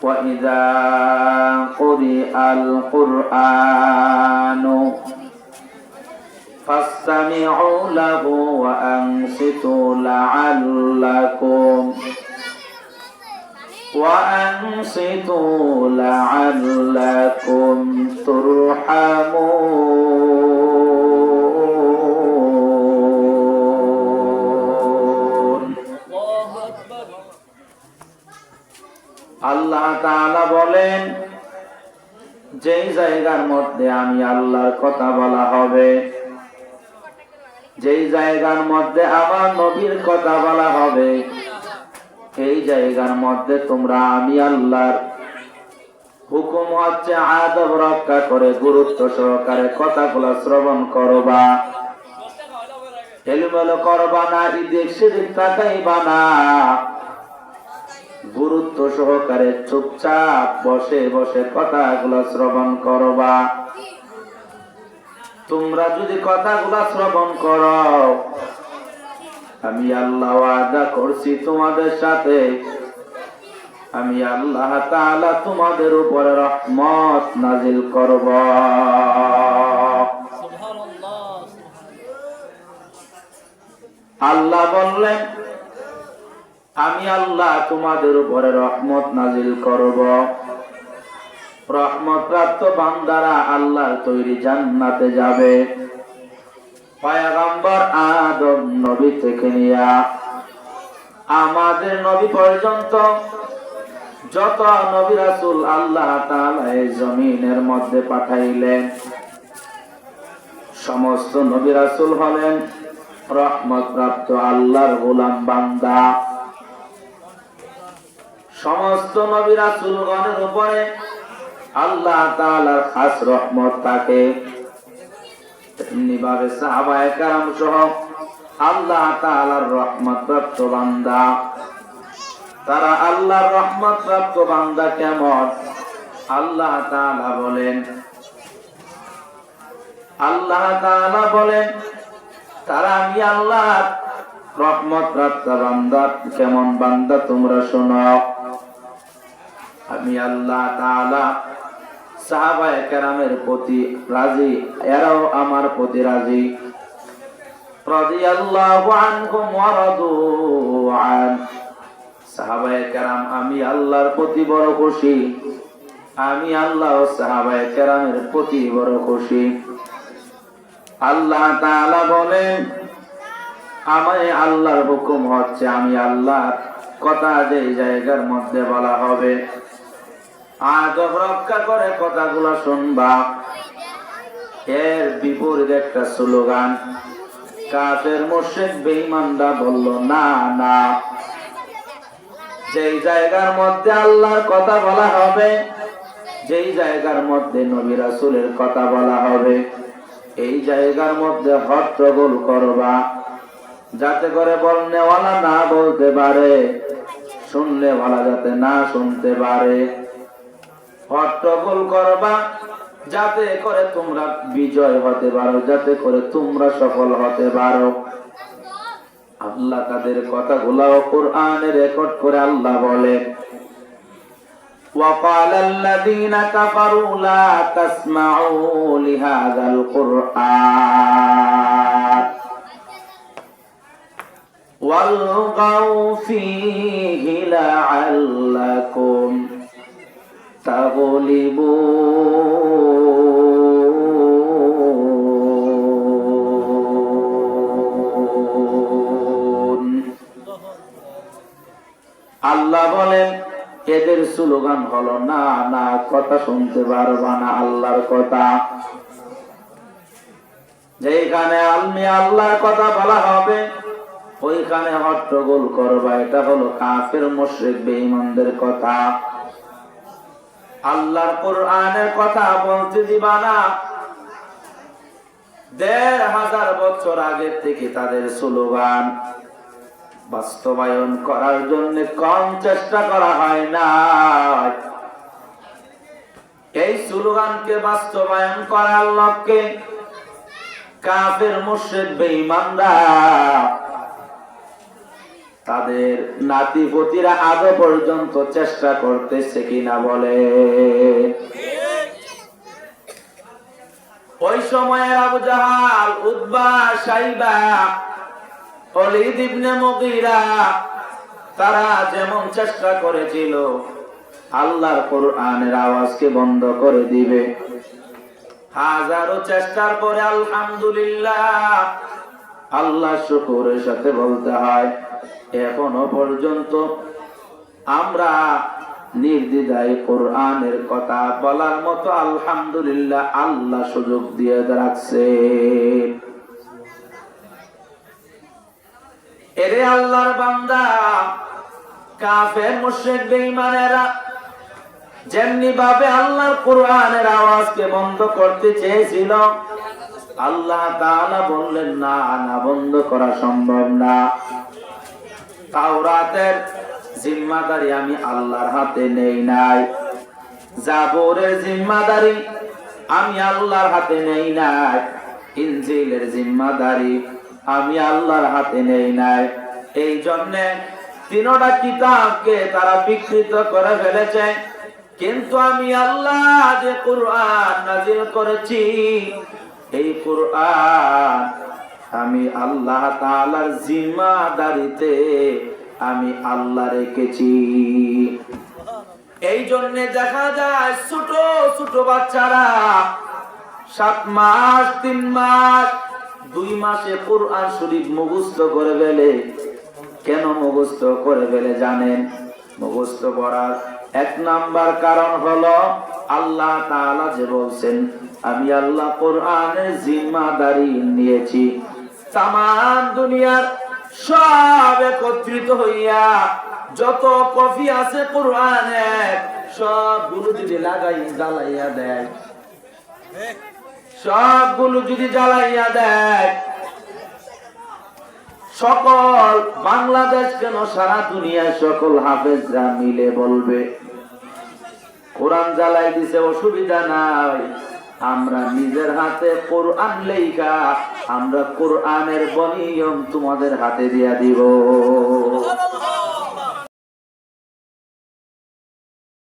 وإذا قرئ القرآن فاستمعوا له وأنصتوا لعلكم ترحمون আল্লাহ তাআলা বলেন, যেই জায়গার মধ্যে আমি আল্লাহর কথা বলা হবে, যেই জায়গার মধ্যে আমার নবীর কথা বলা হবে, এই জায়গার মধ্যে তোমরা আমি আল্লাহর হুকুম হচ্ছে আদব রক্ষা করে গুরুত্ব সহকারে কথাগুলো শ্রবণ করবা, এলোমেলো করবা না, এদিক সেদিক তাকাইবা না, গুরুত্ব সহকারে চুপচাপ বসে বসে কথাগুলো শ্রবণ করবা। তোমরা যদি কথাগুলো শ্রবণ করো, আমি আল্লাহ ওয়াদা করছি তোমাদের সাথে, আমি আল্লাহ তাআলা তোমাদের উপরে রহমত নাজিল করব। আল্লাহ বললেন, আমি আল্লাহ তোমাদের উপরে রহমত নাজিল করব। রহমত প্রাপ্ত বান্দারা আল্লাহর তৈরি জান্নাতে যাবে। পয়গম্বর আদম নবী থেকে নিয়া আমাদের নবী পর্যন্ত যত নবী রাসূল আল্লাহ তাআলা এই জমিনের মধ্যে পাঠাইলেন, সমস্ত নবী রাসূল হলেন রহমত প্রাপ্ত আল্লাহর গোলাম বান্দা। সমস্ত নবী রাসূলগণের উপরে আল্লাহ তাআলার খাস রহমত থাকে। এমনি ভাবে সাহাবায়ে কেরাম সহ আল্লাহ তাআলার রহমত প্রাপ্ত বান্দা। তারা আল্লাহর রহমত প্রাপ্ত বান্দা কেমন? আল্লাহ তাআলা বলেন, তারা আমি আল্লাহর রহমত প্রাপ্ত বান্দা কেমন বান্দা তোমরা শোনো। আমি আল্লাহ তাআলা সাহাবায়ে কেরামের প্রতি রাজি, এরাও আমার প্রতি রাজি। রাদিয়াল্লাহু আনহুম ওয়া রাদু আন। সাহাবায়ে কেরাম আমি আল্লাহর প্রতি বড় খুশি, আমি আল্লাহ ও সাহাবায়ে কেরামের প্রতি বড় খুশি। আল্লাহ তাআলা বলেন, আমায় আল্লাহর হুকুম হচ্ছে আমি আল্লাহর কথা যেই জায়গার মধ্যে বলা হবে আদব রক্ষা করে কথাগুলো শুনবা। এর বিপরীত একটা স্লোগান কাফের মুশরিক বেঈমানরা বলল, না না, যেই জায়গার মধ্যে আল্লাহর কথা বলা হবে, যেই জায়গার মধ্যে নবী রাসূলের কথা বলা হবে, এই জায়গার মধ্যে হট্টগোল করবা, যাতে করে বলনেওয়ালা না বলতে পারে, শুনলেওয়ালা যাতে না শুনতে পারে। হট্টগোল করবা যাতে করে তোমরা বিজয় হতে পারো, যাতে করে তোমরা সফল হতে পারো। আল্লাহ তাদের কথাগুলো কোরআনে রেকর্ড করে আল্লাহ বলেন, وقال الذين كفروا لا تسمعوا لهذا القرآن والغوا فيه لعلكم تغلبون। আল্লাহ বলেন, এদের স্লোগান হলো না না, কথা শুনতে পারবা না আল্লাহর কথা। যেখানে আল্লাহর কথা বলা হবে ওইখানে হট্টগোল করবা, এটা হলো কাফের মুশরিক বেঈমানদের কথা। আল্লাহর কোরআনের কথা বলতে দিবা না। ১৫০০ বছর আগে থেকে তাদের স্লোগান বাস্তবায়ন করার জন্য কম চেষ্টা করা হয় না। এই স্লোগানকে বাস্তবায়ন করার লক্ষ্যে কাফের মুশরিক বেঈমানরা তাদের নাতিপতিরা আজও পর্যন্ত চেষ্টা করতেছে কিনা বলে। ওই সময়ের আবু জাহাল, উতবা, সাইবা, ওলীদ ইবনে মুগীরা তারা যেমন চেষ্টা করেছিল আল্লাহর কোরআনের আওয়াজকে বন্ধ করে দিবে, হাজারো চেষ্টার পরে আলহামদুলিল্লাহ, আল্লাহ শুকরের সাথে বলতে হয়, এখনো পর্যন্ত আমরা নির্দ্বিধায় কোরআনের কথা বলার মতো আলহামদুলিল্লাহ আল্লাহ সুযোগ দিয়ে রাখছে। এরে আল্লাহর বান্দা, কাফের মুশরিক বেঈমানেরা যেমনি ভাবে আল্লাহর কোরআনের আওয়াজকে বন্ধ করতে চেয়েছিল, আল্লাহ তাআলা বললেন না, না, বন্ধ করা সম্ভব না। তাওরাতের জিম্মাদারি আমি আল্লাহর হাতে নেই নাই, জাবুরের জিম্মাদারি আমি আল্লাহর হাতে নেই নাই, ইনজিলের জিম্মাদারি আমি আল্লাহর হাতে নেই নাই। এই জন্য তিনটা কিতাবকে তারা বিকৃত করে ফেলেছে, কিন্তু আমি আল্লাহ যে কোরআন নাযিল করেছি, এই কোরআন আমি আল্লাহ তাআলার জিম্মাদারিতে আমি আল্লাহ রেখেছি। এই জন্য দেখা যায় ছোট ছোট বাচ্চারা 7 মাস, 3 মাস, 2 মাসে কোরআন শরীফ মুখস্থ করে ফেলে। কেন মুখস্থ করে ফেলে জানেন? মুখস্থ করার 1 নাম্বার কারণ হলো আল্লাহ তাআলা যে বলছেন আমি আল্লাহ কোরআনের জিম্মাদারি নিয়েছি। তামাম দুনিয়ার সব একত্রিত হইয়া যত কপি আছে কোরআনের সবগুলো যদি লাগাই জ্বালাইয়া দেয়, সবগুলো যদি জ্বালাইয়া দেয়, সকল বাংলাদেশ কেন সারা দুনিয়ার সকল হাফেজরা মিলে বলবে কোরআন জ্বালাই দিছে, অসুবিধা নাই, আমরা নিজের হাতে কোরআন লেখা আমরা কোরআনের বনিয়ম তোমাদের হাতে দিয়া দিব।